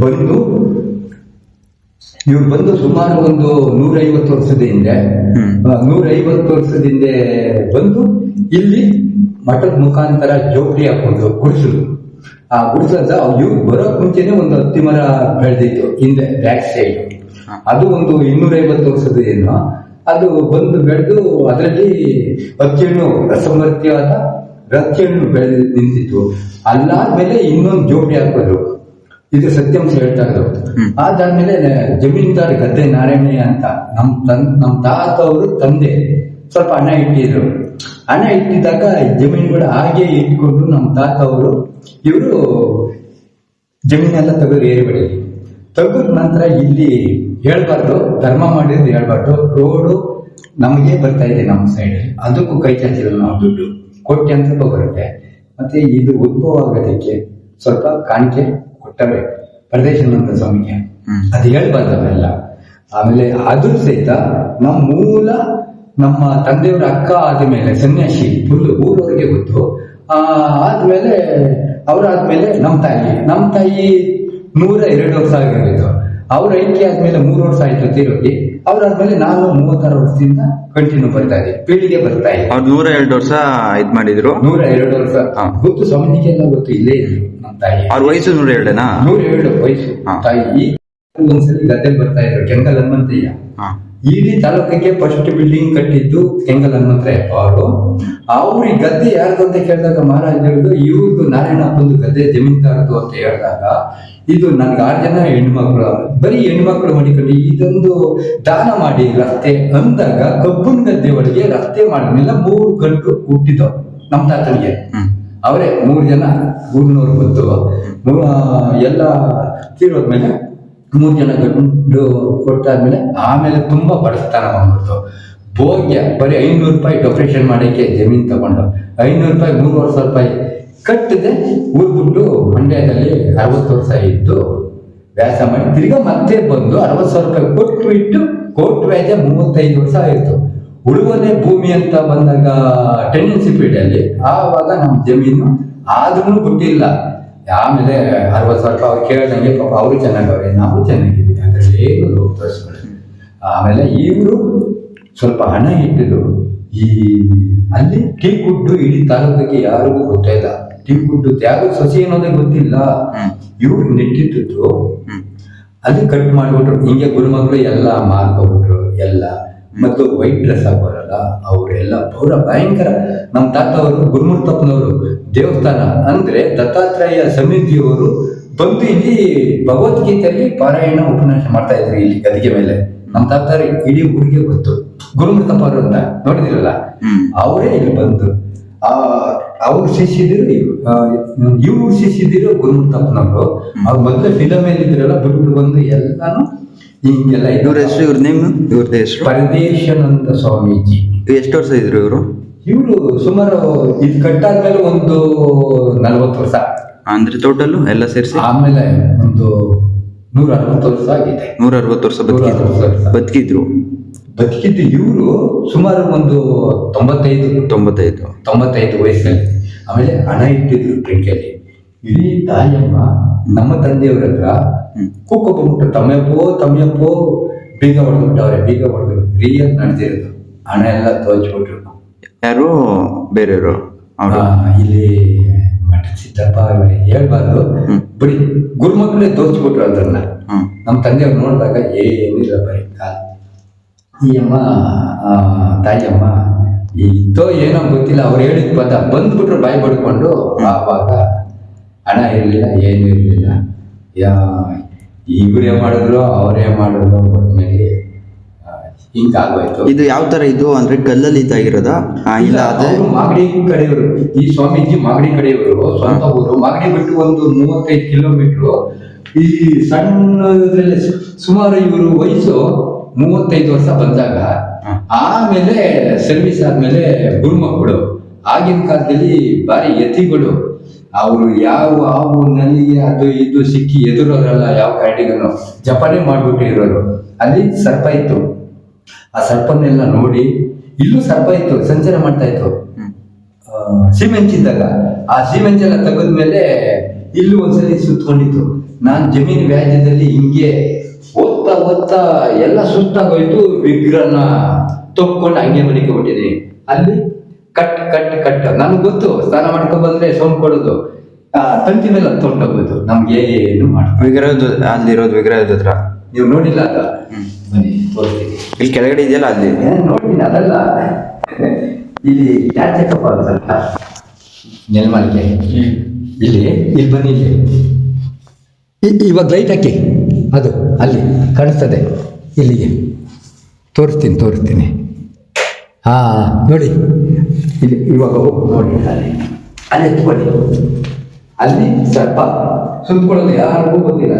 ಬಂದು ಸುಮಾರು ಒಂದು 150 ವರ್ಷದ ಹಿಂದೆ 150 ವರ್ಷದ ಹಿಂದೆ ಬಂದು ಇಲ್ಲಿ ಮಠದ ಮುಖಾಂತರ ಜೋಪಡಿ ಹಾಕೊಂಡು ಗುಡಿಸಲು. ಆ ಗುಡಿಸದ ಇವ್ರು ಬರೋಕ್ ಮುಂಚೆನೆ ಒಂದು ಹತ್ತಿ ಮರ ಬೆಳೆದಿತ್ತು ಹಿಂದೆ ಬ್ಯಾಕ್ ಸೈಡ್. ಅದು ಒಂದು 250 ವರ್ಷದ ಏನೋ ಅದು ಬಂದು ಬೆಳೆದು ಅದರಲ್ಲಿ ಹಚ್ಚೆಣ್ಣು ರಸಭರಿತವಾದ ರಚ್ಚೆಣ್ಣು ಬೆಳೆದು ನಿಂತಿತ್ತು. ಅಲ್ಲಾದ್ಮೇಲೆ ಇನ್ನೊಂದು ಜೋಪಡಿ ಹಾಕಿದ್ರು. ಇದು ಸತ್ಯಾಂಶ ಹೇಳ್ತಾ ಇದ್ರು. ಅದಾದ್ಮೇಲೆ ಜಮೀನ್ದಾರ್ ಗದ್ದೆ ನಾರಾಯಣಯ್ಯ ಅಂತ ನಮ್ ತಾತ ಅವರು ತಂದೆ ಸ್ವಲ್ಪ ಹಣ ಇಟ್ಟಿದ್ರು. ಹಣ ಇಟ್ಟಿದ್ದಾಗ ಜಮೀನುಗಳು ಹಾಗೆ ಇಟ್ಕೊಂಡು ನಮ್ಮ ತಾತ ಅವರು ಇವರು ಜಮೀನೆಲ್ಲ ತೆಗೆದು ಏರಿಬೇಡಿ ತೆಗೆದ ನಂತರ ಇಲ್ಲಿ ಹೇಳ್ಬಾರ್ದು, ಧರ್ಮ ಮಾಡಿದ್ರು ಹೇಳ್ಬಾರ್ದು, ರೋಡು ನಮಗೆ ಬರ್ತಾ ಇದೆ ನಮ್ಮ ಸೈಡ್, ಅದಕ್ಕೂ ಕೈ ಚಾಚಿರಲ್ಲ ನಾವು, ದುಡ್ಡು ಕೋಟ್ಯಾಂತರ ರೂಪಾಯಿ ಬರುತ್ತೆ. ಮತ್ತೆ ಇದು ಉದ್ಭವ ಆಗೋದಕ್ಕೆ ಸ್ವಲ್ಪ ಕಾಣಿಕೆ ಕೊಟ್ಟರೆ ಪ್ರದೇಶಾನಂದ ಸ್ವಾಮಿಗೆ, ಅದು ಹೇಳ್ಬಾರ್ದು ಅವೆಲ್ಲ. ಆಮೇಲೆ ಅದು ಸಹಿತ ನಮ್ಮ ತಂದೆಯವರ ಅಕ್ಕ ಆದ್ಮೇಲೆ ಸನ್ಯಾಸಿ ಫುಲ್ ಊರವರಿಗೆ ಗೊತ್ತು. ಆದ್ಮೇಲೆ ಅವರಾದ್ಮೇಲೆ ನಮ್ಮ ತಾಯಿ 102 ವರ್ಷ ಆಗಿರೋದು. ಅವ್ರ ಐಕ್ಯ ಆದ್ಮೇಲೆ 3 ವರ್ಷ ಆಯ್ತು ತೀರೋಗಿ. ಅವ್ರಾದ್ಮೇಲೆ ನಾನು 36 ವರ್ಷದಿಂದ ಕಂಟಿನ್ಯೂ ಬರ್ತಾ ಇದೆ, ಪೀಳಿಗೆ ಬರ್ತಾ ಇದೆ. ಅವ್ರು 102 ವರ್ಷ ಇದ್ ಮಾಡಿದ್ರು. 102 ವರ್ಷ ಗೊತ್ತು, ಸ್ವಾಮೀಜಿಗೆಲ್ಲ ಗೊತ್ತು. ಇಲ್ಲೇ ಇದ್ರು ನಮ್ಮ ತಾಯಿ. ಅವ್ರ ವಯಸ್ಸು 102 ವಯಸ್ಸು. ತಾಯಿ ಒಂದ್ಸಲಿ ಗದ್ದೆ ಬರ್ತಾ ಇದ್ರು, ಕೆಂಗಲ್ ಹನುಮಂತಯ್ಯ. ಇಡೀ ತಾಲೂಕಿಗೆ ಫಸ್ಟ್ ಬಿಲ್ಡಿಂಗ್ ಕಟ್ಟಿದ್ದು ಕೆಂಗಲ್ ಹನುಮಂತಯ್ಯಪ್ಪ ಅವರು. ಅವ್ರಿಗೆ ಗದ್ದೆ ಯಾರ್ದು ಅಂತ ಕೇಳಿದಾಗ ಮಹಾರಾಜರದು ಇವ್ರದ್ದು ನಾರಾಯಣಪ್ಪಂದು ಗದ್ದೆ ಜಮೀನ್ದಾರದು ಅಂತ ಹೇಳಿದಾಗ, ಇದು ನನ್ಗೆ 6 ಜನ ಹೆಣ್ಮಕ್ಳು, ಬರೀ ಹೆಣ್ಮಕ್ಳು ಮಾಡಿಕೊಂಡು ಇದೊಂದು ದಾನ ಮಾಡಿ ರಸ್ತೆ ಅಂದಾಗ ಕಬ್ಬನ್ ಗದ್ದೆ ಒಳಗೆ ರಸ್ತೆ ಮಾಡಿದ್ಮೇಲೆ 3 ಗಂಟು ಹುಟ್ಟಿದ್ದು ನಮ್ಮ ತಾತನಿಗೆ. ಅವರೇ 3 ಜನ ಊರಿನವ್ರು ಬಂದು ಎಲ್ಲ ತೀರೋದ್ಮೇಲೆ 3 ಜನ ಗಂಡು ಕೊಟ್ಟಾದ್ಮೇಲೆ ಆಮೇಲೆ ತುಂಬಾ ಬಡಸ್ತಾನ ಬಂದ್ಬಿಡ್ತು. ಭೋಗ್ಯ ಬರೀ 500 ರೂಪಾಯಿ ಡೆಕೋರೇಷನ್ ಮಾಡೋಕ್ಕೆ ಜಮೀನ್ ತಗೊಂಡು 500 ರೂಪಾಯಿ 3 ವರ್ಷ ರೂಪಾಯಿ ಕಟ್ಟಿದೆ. ಊರ್ ಬಿಟ್ಟು ಮಂಡ್ಯದಲ್ಲಿ 60 ವರ್ಷ ಇದ್ದು ವ್ಯಾಸ ಮಾಡಿ ತಿರ್ಗಾ ಮತ್ತೆ ಬಂದು 60,000 ರೂಪಾಯಿ ಕೊಟ್ಬಿಟ್ಟು ಕೋರ್ಟ್ ವ್ಯಾಜ್ಯ 35 ವರ್ಷ ಆಯಿತು. ಉಳುವನೆ ಭೂಮಿ ಅಂತ ಬಂದಾಗ ಟೆನೆನ್ಸಿ ಪೀರಿಯಡ್ ಆವಾಗ ನಮ್ಮ ಜಮೀನು ಆದ್ರೂ ಬಿಟ್ಟಿಲ್ಲ. ಆಮೇಲೆ 60,000 ರೂಪಾಯಿ ಅವ್ರು ಕೇಳ್ದಂಗೆ ಪಾಪ ಅವರು ಚೆನ್ನಾಗವ್ರೆ, ನಾವು ಚೆನ್ನಾಗಿದ್ದೀವಿ, ಅದರಲ್ಲಿ ಏನು ಲೋಕ ತೋರಿಸ್ಕೊಳ್ಳಿ. ಆಮೇಲೆ ಇವರು ಸ್ವಲ್ಪ ಹಣ ಇಟ್ಟಿದ್ರು. ಅಲ್ಲಿ ಟೀ ಕುಡ್ಡು ಇಡೀ ತಾಲೂಕಿಗೆ ಯಾರಿಗೂ ಗೊತ್ತಿಲ್ಲ. ಟೀ ಕುಡ್ಡು ಯಾರು ಸಸಿ ಅನ್ನೋದೇ ಗೊತ್ತಿಲ್ಲ. ಇವ್ರು ನೆಟ್ಟಿದ್ದು ಅಲ್ಲಿ ಕಟ್ ಮಾಡ್ಬಿಟ್ರು. ಹಿಂಗೆ ಗುರುಮಕ್ಳು ಎಲ್ಲ ಮಾರ್ಕೊಬಿಟ್ರು ಎಲ್ಲ. ಮತ್ತು ವೈಟ್ ಡ್ರೆಸ್ ಹಾಕೋರಲ್ಲ ಅವರೆಲ್ಲ ಪೌರ ಭಯಂಕರ. ನಮ್ಮ ತಾತ ಅವರು ಗುರುಮೂರ್ತಪ್ಪನವರು ದೇವಸ್ಥಾನ ಅಂದ್ರೆ ದತ್ತಾತ್ರೇಯ ಸಮಿತಿಯವರು ಬಂದು ಇಲ್ಲಿ ಭಗವದ್ಗೀತೆಯಲ್ಲಿ ಪಾರಾಯಣ ಉಪನ್ಯಾಸ ಮಾಡ್ತಾ ಇದ್ರು ಇಲ್ಲಿ ಗದಿಗೆ ಮೇಲೆ. ನಮ್ಮ ತಾತ ಇಡೀ ಊರಿಗೆ ಗೊತ್ತು ಗುರುಮೂರ್ತಪ್ಪ ಅವರು ಅಂತ ನೋಡಿದಿರಲ್ಲ, ಅವರೇ ಇಲ್ಲಿ ಬಂದು ಅವ್ರು ಶಿಷ್ಯದಿರು ಇವ್ರು ಶಿಷ್ಯದಿರು ಗುರುಮೂರ್ತಪ್ಪನವರು. ಅವ್ರು ಮೊದಲೇ ಫಿಲಮ್ ಇದ್ರಲ್ಲ ಬಿಟ್ಟು ಬಂದು ಎಲ್ಲಾನು ಹಿಂಗೆಲ್ಲ. ಇವ್ರ ಹೆಸರು, ಇವ್ರ ನೇಮ್, ಇವ್ರದ್ದು ಹೆಸರು ಪರದೇಶಾನಂದ ಸ್ವಾಮೀಜಿ. ಎಷ್ಟು ವರ್ಷ ಇದ್ರು ಇವರು? ಇವರು ಸುಮಾರು ಇದು ಕಟ್ಟಾದ್ಮೇಲೆ ಒಂದು 40 ವರ್ಷ ಅಂದ್ರೆ ಟೋಟಲ್ ಎಲ್ಲ ಸೇರಿಸಿ ಆಮೇಲೆ ಒಂದು 160 ವರ್ಷ ಆಗಿದೆ. 160 ವರ್ಷ ಬದುಕಿದ್ರು. ಇವರು ಸುಮಾರು ಒಂದು 95 ವಯಸ್ಸಲ್ಲಿ. ಆಮೇಲೆ ಹಣ ಇಟ್ಟಿದ್ರು ಟ್ರಿಂಕಲ್ಲಿ. ಇಡೀ ತಾಯಮ್ಮ ನಮ್ಮ ತಂದೆಯವ್ರ ಹತ್ರ ಕೂಕೊಂಡ್ಬಿಟ್ಟು ತಮ್ಮಪ್ಪೋ ಬೀಗ ಹೊಡೆದ್ಬಿಟ್ಟವ್ರೆ. ಬೀಗ ಹೊಡೆದು ರಿಯಲ್ ನಡೆದಿರೋದು. ಹಣ ಎಲ್ಲ ತೋಚ್ಬಿಟ್ರು. ಯಾರು ಬೇರೆಯವರು ಇಲ್ಲಿ ಮಠ ಸಿದ್ದಪ್ಪ ಹೇಳ್ಬಾರ್ದು, ಬರೀ ಗುರುಮಕ್ಳೇ ತೋಚ್ಬಿಟ್ರು ಅದನ್ನ. ನಮ್ಮ ತಂದೆಯವ್ರು ನೋಡಿದಾಗ ಏನಿಲ್ಲ, ಬರೀ ಈ ಅಮ್ಮ ತಾಯಿಯಮ್ಮ ಇದ್ದೋ ಏನೋ ಗೊತ್ತಿಲ್ಲ, ಅವ್ರು ಹೇಳಿದ ಪದ ಬಂದ್ಬಿಟ್ರು ಬಾಯಿ ಪಡ್ಕೊಂಡು. ಆವಾಗ ಹಣ ಇರಲಿಲ್ಲ, ಏನೂ ಇರಲಿಲ್ಲ. ಇವರೇ ಮಾಡಿದ್ರು ಅವರೇ ಮಾಡಿದ್ರು ಒಟ್ಟಿನಲ್ಲಿ ಹಿಂಗಾಗೋಯ್ತು. ಇದು ಯಾವ ತರ ಇದು ಅಂದ್ರೆ ಕಲ್ಲಲ್ಲಿ ಇದ್ದಾಗಿರೋದ? ಇಲ್ಲ, ಅದೇ ಮಾಗಡಿ ಕಡೆಯವರು. ಈ ಸ್ವಾಮೀಜಿ ಮಾಗಡಿ ಕಡೆಯವರು, ಸ್ವಂತ ಊರು ಮಾಗಡಿ ಬಿಟ್ಟು ಒಂದು 35 ಕಿಲೋಮೀಟರ್. ಈ ಸಣ್ಣದ್ರಲ್ಲಿ ಸುಮಾರು ಇವರು ವಯಸ್ಸು 35 ವರ್ಷ ಬಂದಾಗ ಆಮೇಲೆ ಸರ್ವಿಸ್ ಆದ್ಮೇಲೆ ಗುರುಮಕ್ಕಳು ಆಗಿನ ಕಾಲದಲ್ಲಿ ಬಾರಿ ಯತಿಗಳು. ಅವರು ಯಾವ ಹಾವು ನಲ್ಲಿಗೆ ಅದು ಇದು ಸಿಕ್ಕಿ ಎದುರೋರಲ್ಲ, ಯಾವ ಕಾಡಿಗೂ ಜಪಾನೇ ಮಾಡ್ಬಿಟ್ಟಿರೋರು. ಅಲ್ಲಿ ಸರ್ಪ ಇತ್ತು, ಆ ಸರ್ಪನ್ನೆಲ್ಲ ನೋಡಿ, ಇಲ್ಲೂ ಸರ್ಪ ಇತ್ತು, ಸಂಚಾರ ಮಾಡ್ತಾ ಇತ್ತು ಸೀಮೆಂಚಿದ್ದಾಗ. ಆ ಸೀಮೆಂಚೆಲ್ಲ ತೆಗೆದ್ಮೇಲೆ ಇಲ್ಲೂ ಒಂದ್ಸಲಿ ಸುತ್ಕೊಂಡಿತ್ತು. ನಾನು ಜಮೀನು ವ್ಯಾಜ್ಯದಲ್ಲಿ ಹಿಂಗೆ ಓದ್ತಾ ಎಲ್ಲ ಸುಸ್ತಾಗೋಯ್ತು. ವಿಗ್ರಹನ ತೊಕ್ಕೊಂಡು ಹಂಗೆ ಮನೆಗೆ ಹೊಟ್ಟಿದ್ದೀನಿ. ಅಲ್ಲಿ ಕಟ್ ನನಗೆ ಗೊತ್ತು, ಸ್ನಾನ ಮಾಡ್ಕೊ ಬಂದ್ರೆ ಸೌಂಡ್ ಕೊಡೋದು, ತಂತಿ ಮೇಲೆ ತೊಗೊಂಡೋಗೋದು, ನಮ್ಗೆ ಏನು ಮಾಡ್ತಾರೆ. ವಿಗ್ರಹದ ಅಲ್ಲಿರೋದು ವಿಗ್ರಹದ ಹತ್ರ ನೀವು ನೋಡಿಲ್ಲ ಅದ? ಬನ್ನಿ ತೋರಿಸ್ತೀನಿ. ಇಲ್ಲಿ ಕೆಳಗಡೆ ಇದೆಯಲ್ಲ ಅಲ್ಲಿ ನೋಡ್ತೀನಿ. ಅದಲ್ಲ, ಇಲ್ಲಿ ಯಾಚಕಪ್ಪ ಅಂತ ನೆಲಮಲ್ಗೆ ಇಲ್ಲಿ ಬನ್ನಿ. ಇವಾಗ ಲೈಟ್ ಹಾಕಿ, ಅದು ಅಲ್ಲಿ ಕಾಣಿಸ್ತದೆ. ಇಲ್ಲಿಗೆ ತೋರಿಸ್ತೀನಿ. ನೋಡಿ ಇಲ್ಲಿ ಇವಾಗ ನೋಡಿ, ಅಲ್ಲಿ ಎತ್ಕೊಳ್ಳಿ. ಅಲ್ಲಿ ಸ್ವಲ್ಪ ಸುತ್ತಕೊಳ್ಳೋದು ಯಾರಿಗೂ ಗೊತ್ತಿಲ್ಲ,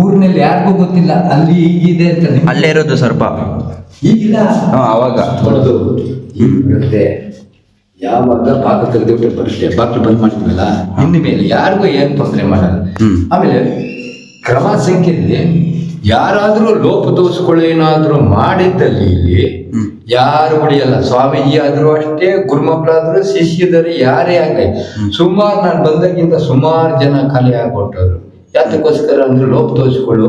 ಊರಿನಲ್ಲಿ ಯಾರಿಗೂ ಗೊತ್ತಿಲ್ಲ ಅಲ್ಲಿ ಹೀಗಿದೆ ಅಂತ. ಅಲ್ಲೇ ಇರೋದು ಸರ್ಪ ಈಗಿಲ್ಲ, ಅವಾಗ ಹೊಡೆದು ಈಗ ಬರುತ್ತೆ. ಯಾವಾಗ ಬಾಗಿಲು ತೆಗೆದು ಬರುತ್ತೆ, ಬಾಗಿಲು ಬಂದ್ ಮಾಡ್ತೀವಲ್ಲ, ಇನ್ನು ಮೇಲೆ ಯಾರಿಗೂ ಏನು ತೊಂದರೆ ಮಾಡಲ್ಲ. ಆಮೇಲೆ ಕ್ರಮ ಸಂಖ್ಯೆಯಲ್ಲಿ ಯಾರಾದ್ರೂ ಲೋಪದೋಷಗಳೇನಾದ್ರೂ ಮಾಡಿದ್ದಲ್ಲಿ ಇಲ್ಲಿ ಯಾರು ಹೊಡೆಯಲ್ಲ. ಸ್ವಾಮೀಜಿ ಆದ್ರೂ ಅಷ್ಟೇ, ಗುರುಮಕ್ಕಳಾದ್ರೂ, ಶಿಷ್ಯದರು ಯಾರೇ ಆಗಲಿ. ಸುಮಾರು ನಾನು ಬಂದಾಗಿಂದ ಸುಮಾರು ಜನ ಖಾಲಿ ಆಗ್ಬಿಟ್ಟರು. ಯಾತಕ್ಕೋಸ್ಕರ ಅಂದ್ರೆ ಲೋಪದೋಷಗಳು,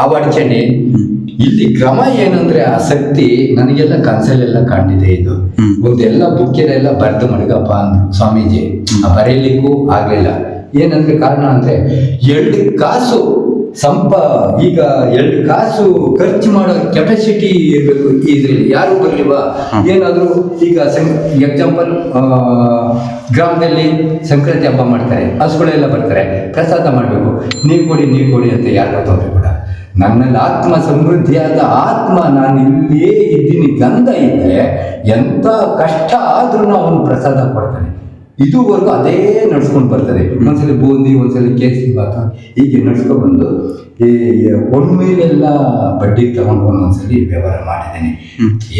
ಅವರ್ಚನೆ. ಇಲ್ಲಿ ಕ್ರಮ ಏನಂದ್ರೆ ಆಸಕ್ತಿ ನನಗೆಲ್ಲ ಕನಸಲ್ಲೆಲ್ಲ ಕಂಡಿದೆ. ಇದು ಒಂದೆಲ್ಲ ಬುಕ್ಕಿನೆಲ್ಲ ಬರ್ದು ಮಡಗಪ್ಪ ಅಂದ್ರು ಸ್ವಾಮೀಜಿ. ಬರೀಲಿಕ್ಕೂ ಆಗ್ಲಿಲ್ಲ. ಏನಂದ್ರೆ ಕಾರಣ ಅಂದ್ರೆ 2 ಕಾಸು ಈಗ 2 ಕಾಸು ಖರ್ಚು ಮಾಡೋ ಕೆಪಾಸಿಟಿ ಇರಬೇಕು ಇದ್ರಲ್ಲಿ. ಯಾರು ಬರ್ಲಿವಾ? ಏನಾದ್ರು ಈಗ ಎಕ್ಸಾಂಪಲ್ ಗ್ರಾಮದಲ್ಲಿ ಸಂಕ್ರಾಂತಿ ಹಬ್ಬ ಮಾಡ್ತಾರೆ, ಹಸುಗಳೆಲ್ಲ ಬರ್ತಾರೆ, ಪ್ರಸಾದ ಮಾಡಬೇಕು, ನೀರು ಕೊಡಿ ಅಂತ ಯಾರಿಗೂ ತೊಂದರೆ ಕೂಡ. ನನ್ನಲ್ಲಿ ಆತ್ಮ ಸಮೃದ್ಧಿಯಾದ ಆತ್ಮ, ನಾನು ಇಲ್ಲಿಯೇ ಇದ್ದೀನಿ, ಗಂಧ ಇದ್ರೆ ಎಂತ ಕಷ್ಟ ಆದ್ರೂ ಅವನು ಪ್ರಸಾದ ಕೊಡ್ತಾನೆ. ಇದುವರೆಗೂ ಅದೇ ನಡ್ಸ್ಕೊಂಡು ಬರ್ತದೆ. ಒಂದ್ಸಲಿ ಬೂಂದಿ, ಒಂದ್ಸಲಿ ಕೇಸರಿ ಬಾತ, ಹೀಗೆ ನಡ್ಸ್ಕೊಂಡು ಬಂದು ಒಮ್ಮೆಲೆಲ್ಲ ಬಡ್ಡಿ ತಗೊಂಡು ಒಂದೊಂದ್ಸಲಿ ವ್ಯವಹಾರ ಮಾಡಿದ್ದೀನಿ.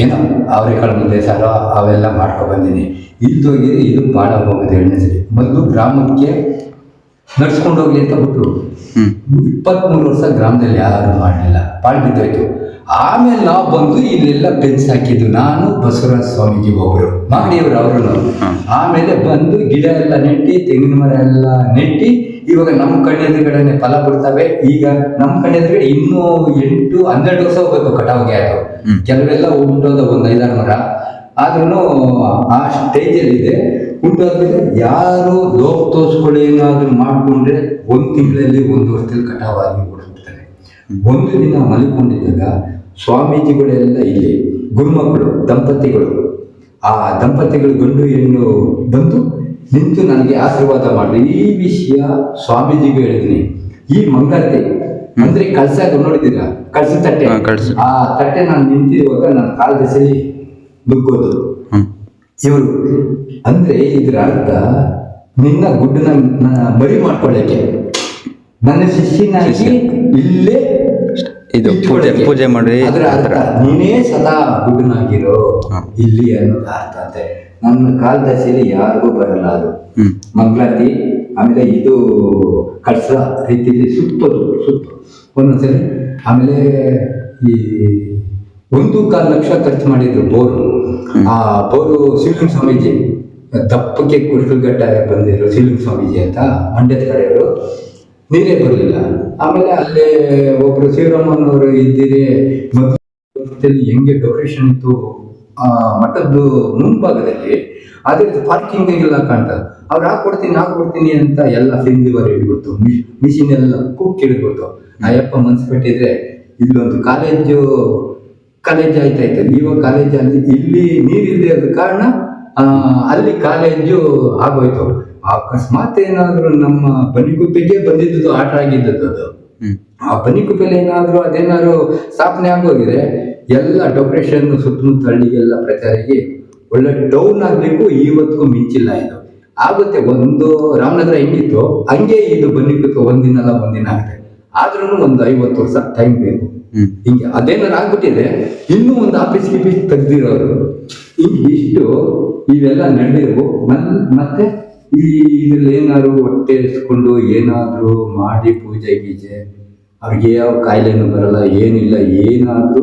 ಏನೋ ಅವರೆಕಾಳು ಮುದ್ದೆ ಸಾರ ಅವೆಲ್ಲ ಮಾಡ್ಕೊ ಬಂದೀನಿ. ಇಲ್ದೋಗಿ ಇದು ಭಾಳ ಹೋಗೋದು. 2ನೇ ಸಲ ಮೊದಲು ಗ್ರಾಮಕ್ಕೆ ನಡ್ಸ್ಕೊಂಡು ಹೋಗ್ಲಿ ಅಂತ ಬಿಟ್ರು. 23 ವರ್ಷ ಗ್ರಾಮದಲ್ಲಿ ಯಾರು ಮಾಡಲಿಲ್ಲ, ಪಾಳು ಬಿದ್ದೋಯ್ತು. ಆಮೇಲೆ ನಾವು ಬಂದು ಇಲ್ಲೆಲ್ಲ ಬೆಂಚ್ ಹಾಕಿದ್ದು, ನಾನು ಬಸವರಾಜ ಸ್ವಾಮೀಜಿ ಒಬ್ಬರು ಮಾಗಡಿಯವರು, ಅವರು. ಆಮೇಲೆ ಬಂದು ಗಿಡ ಎಲ್ಲ ನೆಟ್ಟಿ, ತೆಂಗಿನ ಮರ ಎಲ್ಲ ನೆಟ್ಟಿ, ಇವಾಗ ನಮ್ಮ ಕಣ್ಣೆದುರುಗಡೆ ಫಲ ಬಿಡ್ತವೆ. ಈಗ ನಮ್ಮ ಕಣ್ಣೆದುರುಗಡೆ ಇನ್ನೂ 8-12 ವರ್ಷ ಹೋಗ್ಬೇಕು ಕಟಾವಿಗೆ. ಅದು ಕೆಲವೆಲ್ಲ ಉಂಟೋದ ಒಂದು 5-6 ಮರ ಆದ್ರೂ ಆ ಸ್ಟೇಜಲ್ಲಿದೆ. ಉಂಟಾದ್ಮೇಲೆ ಯಾರು ಲೋಪದೋಷಗಳೇನಾದ್ರೂ ಮಾಡಿಕೊಂಡ್ರೆ 1 ತಿಂಗಳಲ್ಲಿ 1 ವರ್ಷದಲ್ಲಿ ಕಟಾವಾಗಿ ಬಿಡ್ತಾರೆ. ಒಂದು ದಿನ ಮಲ್ಕೊಂಡಿದ್ದಾಗ ಸ್ವಾಮೀಜಿಗಳೆಲ್ಲ ಇಲ್ಲಿ ಗುರುಮಕ್ಕಳು ದಂಪತಿಗಳು, ಆ ದಂಪತಿಗಳು ಗಂಡು ಹೆಣ್ಣು ಬಂದು ನಿಂತು ನನಗೆ ಆಶೀರ್ವಾದ ಮಾಡಿ, ಈ ವಿಷಯ ಸ್ವಾಮೀಜಿಗೆ ಹೇಳಿದ್ದೀನಿ. ಈ ಮಂಗಳತೆ ಅಂದ್ರೆ ಕಳಸ ನೋಡಿದ್ದೀರಾ, ಕಳಸ ತಟ್ಟೆ, ಆ ತಟ್ಟೆ ನಾನು ನಿಂತಿರುವಾಗ ನನ್ನ ಕಾಲ ದಸೆಯಲ್ಲಿ ನುಗ್ಗೋದು ಇವರು. ಅಂದ್ರೆ ಇದ್ರ ಅರ್ಥ, ನಿನ್ನ ಗುಡ್ಡನ್ನ ಮರಿ ಮಾಡ್ಕೊಳ್ಳಕ್ಕೆ, ನನ್ನ ಶಿಷ್ಯನಾಗಿ ಇಲ್ಲೇ ಇದು ಪೂಜೆ ಮಾಡಿ, ಅದರ ಅರ್ಥ ನೀನೇ ಸದಾ ಗುಡ್ಡನಾಗಿರೋ ಇಲ್ಲಿ ಅನ್ನೋದು ಅರ್ಥ ಅಂತೆ. ನನ್ನ ಕಾಲದಶೆಯಲ್ಲಿ ಯಾರಿಗೂ ಬರಲ್ಲ ಅದು ಮಂಗಳಾರತಿ. ಆಮೇಲೆ ಇದು ಕಳಸ ರೀತಿಯಲ್ಲಿ ಸುತ್ತು ಒಂದೊಂದ್ಸಲಿ. ಆಮೇಲೆ ಈ 1.25 ಲಕ್ಷ ಖರ್ಚು ಮಾಡಿದ್ರು ಬೋರು. ಆ ಬೋರು ಶಿವಲಿಂಗ ಸ್ವಾಮೀಜಿ, ದಪ್ಪಕ್ಕೆ ಕುರುಕಲ್ಗಟ್ಟ ಬಂದಿದ್ರು ಶಿವಲಿಂಗ ಸ್ವಾಮೀಜಿ ಅಂತ, ಮಂಡ್ಯದ ಕಡೆಯವರು. ನೀರೇ ಬರಲಿಲ್ಲ. ಆಮೇಲೆ ಅಲ್ಲೇ ಒಬ್ರು ಶಿವರಾಮನವರು ಇದ್ದೀರಿ, ಮತ್ತೆ ಹೆಂಗೆ ಡೆಕೋರೇಷನ್ ಇತ್ತು ಆ ಮಠದ್ದು ಮುಂಭಾಗದಲ್ಲಿ, ಅದೇ ರೀತಿ ಪಾರ್ಕಿಂಗಿಗೆಲ್ಲ ಕಾಣ್ತದೆ. ಅವ್ರು ಹಾಕೊಡ್ತೀನಿ ಅಂತ ಎಲ್ಲ ಸಿಂಧಿವರ್ ಹಿಡ್ಬಿಡ್ತು, ಮಿಷಿನ್ ಎಲ್ಲ ಕುಕ್ ಹಿಡಿದ್ಬಿಡ್ತು. ಅಯ್ಯಪ್ಪ ಮನ್ಸು ಬಿಟ್ಟಿದ್ರೆ ಇಲ್ಲೊಂದು ಕಾಲೇಜ್ ಆಯ್ತಾಯ್ತು. ಇವಾಗ ಕಾಲೇಜಲ್ಲಿ ಇಲ್ಲಿ ನೀರಿಲ್ಲದೆ ಆದ ಕಾರಣ ಅಲ್ಲಿ ಕಾಲೇಜು ಆಗೋಯ್ತು. ಅಕಸ್ಮಾತ್ ಏನಾದ್ರು ನಮ್ಮ ಬನ್ನಿಕುಪ್ಪೆಗೆ ಬಂದಿದ್ದು ಆಟ ಆಗಿದ್ದದ್ದು ಅದು. ಆ ಬನ್ನಿಕುಪ್ಪೆಲಿ ಏನಾದ್ರು ಅದೇನಾದ್ರು ಸ್ಥಾಪನೆ ಆಗೋಗಿದೆ, ಎಲ್ಲ ಡೆಕೋರೇಷನ್ ಸುತ್ತಮುತ್ತ ಹಳ್ಳಿಗೆಲ್ಲ ಪ್ರಚಾರಕ್ಕೆ ಒಳ್ಳೆ ಡೌನ್ ಆಗ್ಲಿಕ್ಕೂ ಇವತ್ತಿಗೂ ಮಿಂಚಿಲ್ಲ. ಇದು ಆಗುತ್ತೆ. ಒಂದು ರಾಮನಗರ ಹೆಂಗಿತ್ತು ಹಂಗೆ ಇದು ಬನ್ನಿಕುಪ್ಪೆ ಒಂದಿನ ಆಗುತ್ತೆ. ಆದ್ರೂ ಒಂದು 50 ವರ್ಷ ಟೈಮ್ ಬೇಕು. ಹಿಂಗೆ ಅದೇನಾರು ಆಗ್ಬಿಟ್ಟಿದೆ, ಇನ್ನೂ ಒಂದು ಆಫೀಸ್ ತೆಗ್ದಿರೋರು ಇಷ್ಟು ಇವೆಲ್ಲ ನಡೆದಿರು. ಮತ್ತೆ ಇದ್ರಲ್ಲಿ ಏನಾದ್ರು ಹೊಟ್ಟೆ ಇಸ್ಕೊಂಡು ಏನಾದ್ರು ಮಾಡಿ ಪೂಜೆ ಗೀಜೆ, ಅವ್ರಿಗೆ ಯಾವ ಕಾಯಿಲೆನೂ ಬರಲ್ಲ, ಏನಿಲ್ಲ. ಏನಾದ್ರೂ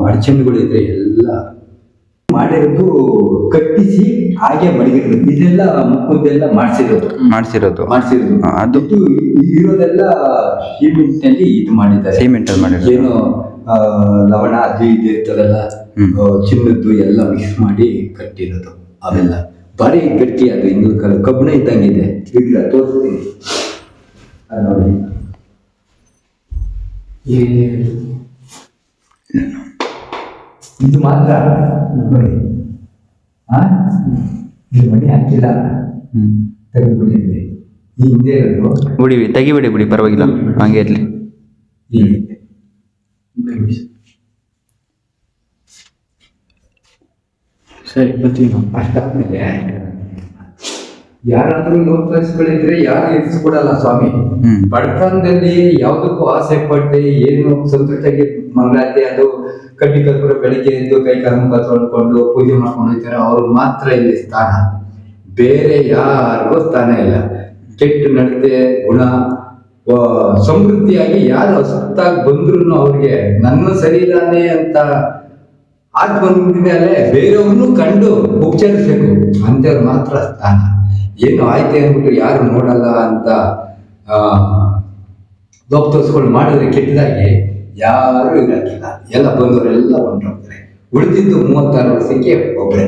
ಅಡಚಣೆಗಳಿದ್ರೆ ಎಲ್ಲ ಮಾಡಿರೋದು ಕಟ್ಟಿಸಿ ಹಾಗೆ ಮಡಗಿರೋದು. ಇದೆಲ್ಲ ಮುಖದ್ದೆಲ್ಲ ಮಾಡಿಸಿರೋದು. ಮಾಡಿಸಿರೋದು ಅದು ಇರೋದೆಲ್ಲ ಸಿಮೆಂಟ್ನಲ್ಲಿ ಇದು ಮಾಡಿದ್ದಾರೆ. ಸಿಮೆಂಟಲ್ಲಿ ಮಾಡಿರೋದು. ಏನು ಲವಣ ಅದು ಇದು ಇರ್ತದಲ್ಲ, ಚಿನ್ನದ್ದು ಎಲ್ಲ ಮಿಕ್ಸ್ ಮಾಡಿ ಕಟ್ಟಿರೋದು. ಅವೆಲ್ಲ ಭಾರಿ ಗಟ್ಟಿ. ಅದು ಇನ್ನು ಕಬ್ಬಣ ಇದ್ದಂಗಿದೆ. ವಿಗ್ರಹ ತೋರಿಸ್ತೀನಿ ಅದು ನೋಡಿ. ಇದು ಮಾತ್ರ ನೋಡಿ. ಇದು ಮಣಿ ಹಾಕಿಲ್ಲ, ತೆಗೆದುಬಿಟ್ಟಿದ್ವಿ. ಈ ಹಿಂದೆ ಇರೋದು ತೆಗಿಬಿಡಿ ಪರವಾಗಿಲ್ಲ, ಹಂಗೆ ಇರಲಿ. ಸರಿ ಬರ್ತೀವಿ ನಾವು. ಅಷ್ಟಾದ್ಮೇಲೆ ಯಾರಾದ್ರೂ ಲೋಕಗಳಿದ್ರೆ ಯಾರು ಇರಿಸ್ಕೊಡಲ್ಲ ಸ್ವಾಮಿ. ಬಡತನದಲ್ಲಿ ಯಾವುದಕ್ಕೂ ಆಸೆ ಪಟ್ಟೆ ಏನು ಸಂತೃಪ್ತಿಯಾಗಿ ಮಂಗಳಾರತಿ ಅದು ಕಡ್ಡಿ ಕರ್ಪೂರ ಬೆಳಿಗ್ಗೆ ಎದ್ದು ಕೈ ಮುಖ ತೊಳ್ಕೊಂಡು ಪೂಜೆ ಮಾಡ್ಕೊಂಡು ಹೋಗ್ತಾರೆ. ಅವ್ರು ಮಾತ್ರ ಇಲ್ಲಿ ಸ್ಥಾನ, ಬೇರೆ ಯಾರಿಗೂ ಸ್ಥಾನ ಇಲ್ಲ. ಕೆಟ್ಟ ನಡತೆ ಗುಣ ಸಮೃದ್ಧಿಯಾಗಿ ಯಾರು ಅಸುತ್ತಾಗಿ ಬಂದ್ರು ಅವ್ರಿಗೆ ನನ್ನ ಸರಿಯಿಲ್ಲಾನೆ ಅಂತ ಆಗ್ ಬಂದ ಮೇಲೆ ಬೇರೆಯವ್ರನ್ನು ಕಂಡು ಉಪಚರಿಸ್ಬೇಕು. ಅಂತವ್ರು ಮಾತ್ರ ಸ್ಥಾನ. ಏನು ಆಯ್ತು ಅಂದ್ಬಿಟ್ಟು ಯಾರು ನೋಡಲ್ಲ ಅಂತ ಲೋಪ ತೋರಿಸ್ಕೊಂಡು ಮಾಡಿದ್ರೆ ಕೆಟ್ಟದಾಗಿ ಯಾರು ಇರಾಕಿಲ್ಲ. ಎಲ್ಲ ಬಂದವರೆಲ್ಲ ಹೊಂಟೋಗ್ತಾರೆ. ಉಳಿದಿದ್ದು 36 ವರ್ಷಕ್ಕೆ ಒಬ್ಬರೇ.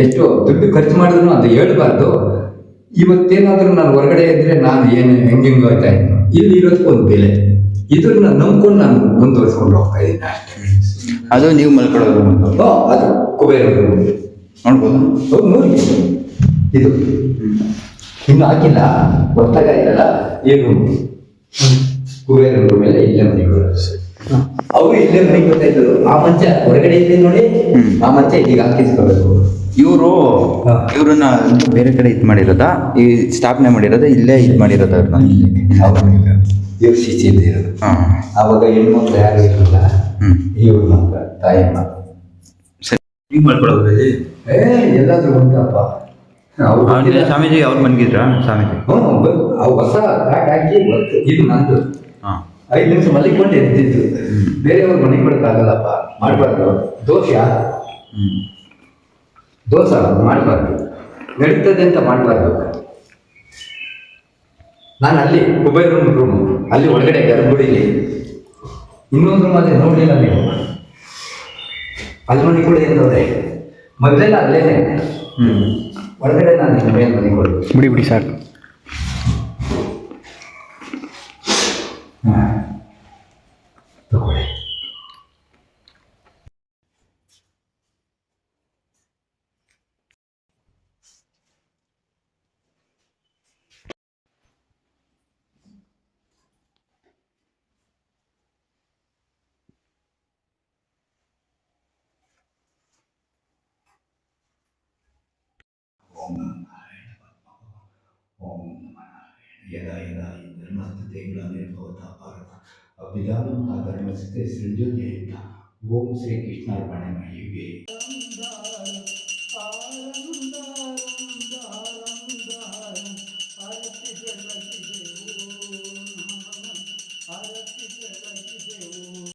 ಎಷ್ಟು ದುಡ್ಡು ಖರ್ಚು ಮಾಡಿದ್ರು ಅದು ಹೇಳ್ಬಾರ್ದು. ಇವತ್ತೇನಾದ್ರೂ ನಾನು ಹೊರಗಡೆ ಇದ್ರೆ ನಾನು ಏನು ಹೆಂಗೆಂಗೋ ಹೋಗ್ತಾ ಇದ್ದೀನಿ. ಇಲ್ಲಿ ಇರೋದಕ್ಕೆ ಒಂದು ಬೆಲೆ. ಇದನ್ನ ನಂಬ್ಕೊಂಡು ನಾನು ಮುಂದುವರ್ಸ್ಕೊಂಡು ಹೋಗ್ತಾ ಇದ್ದೀನಿ ಅಷ್ಟೇ. ಅದು ನೀವು ಮಲ್ಕೊಳ್ಳೋದು ಅದು ಕುಬೇರ ನೋಡ್ಬೋದು. ನೋಡಿ, ಇದು ಇನ್ನು ಹಾಕಿಲ್ಲ, ಗೊತ್ತಾಗಲ್ಲ ಏನು ಕುಬೇರ ಮೇಲೆ ಇಲ್ಲೇ ಮನೆಗಳು. ಅವರು ಇಲ್ಲೇ ಮನೆಗೆ ಬರ್ತಾ ಇದ್ರು. ಆ ಮಂಚ ಹೊರಗಡೆ ಇದೆ ನೋಡಿ, ಆ ಮಂಚ ಇದೀಗ ಹಾಕಿಸ್ಕೋಬೇಕು. ಇವ್ರನ್ನ ಬೇರೆ ಕಡೆ ಇದು ಮಾಡಿರೋದಾ, ಈ ಸ್ಥಾಪನೆ ಮಾಡಿರೋದ, ಇಲ್ಲೇ ಇದು ಮಾಡಿರೋದ ಅವ್ರನ್ನ ಇವ್ರು ಶಿಚಿದೆ ಇರೋದು. ಆವಾಗ ಹೆಣ್ಮಕ್ಳು ಯಾರು ಇರಲಿಲ್ಲ. ಇವ್ರ ಮಕ್ಕಳ ತಾಯಮ್ಮ ಹಿಂಗೆ ಮಾಡ್ಕೊಳ್ಳೋದು. ಎಲ್ಲಾದ್ರೂ ಉಂಟಪ್ಪ. ಸ್ವಾಮೀಜಿ ಅವ್ರು ಮನ್ಗಿದ್ರಾ ಸ್ವಾಮೀಜಿ? ಅವು ಹೊಸ ಘಾಟ್ ಹಾಕಿ ಇದು ನಂದು 5 ನಿಮಿಷ ಮಲ್ಲಿಕೊಂಡು ಎದ್ದಿದ್ದು. ಬೇರೆಯವ್ರು ಮನೆಗೆ ಕೊಡಕ್ಕಾಗಲ್ಲಪ್ಪ, ಮಾಡಬಾರ್ದು. ದೋಷ ಮಾಡಬಾರ್ದು, ನಡೀತದೆ ಅಂತ ಮಾಡಬಾರ್ದು. ನಾನು ಅಲ್ಲಿ ಕುಬೇರ ರೂಮ್ ಅಲ್ಲಿ ಒಳಗಡೆ ಗರ್ಭಗುಡಿಲಿ ಇನ್ನೊಂದು ರೂಮ್ ಅದೇ ನೋಡಲಿಲ್ಲ ನೀವು. ಅಲ್ಲಿ ಮನೆ ಕೂಡ ಏನವ್ರೆ ಮೊದಲೆಲ್ಲ ಅಲ್ಲೇನೆ. ಒಳಗಡೆ ನಾನು ಮೇಲೆ ಮನೆ ಕೊಡ್ಬೇಕು. ಬಿಡಿ ಸಾಕು. ತಗೊಳ್ಳಿ. ಓಂ ನಮಃ ಯದಾ ಯದಾ ಈ ಧರ್ಮಸ್ಥತೆ ನಿರ್ಭವತ ಭಾರತ ಅಭಿಧಾನ ಆ ಧರ್ಮಸ್ಥತೆ ಸೃಜೋಜಯಂತ. ಓಂ ಶ್ರೀ ಕೃಷ್ಣಾರ್ಪಣೆ ಮಹಿಗೆ.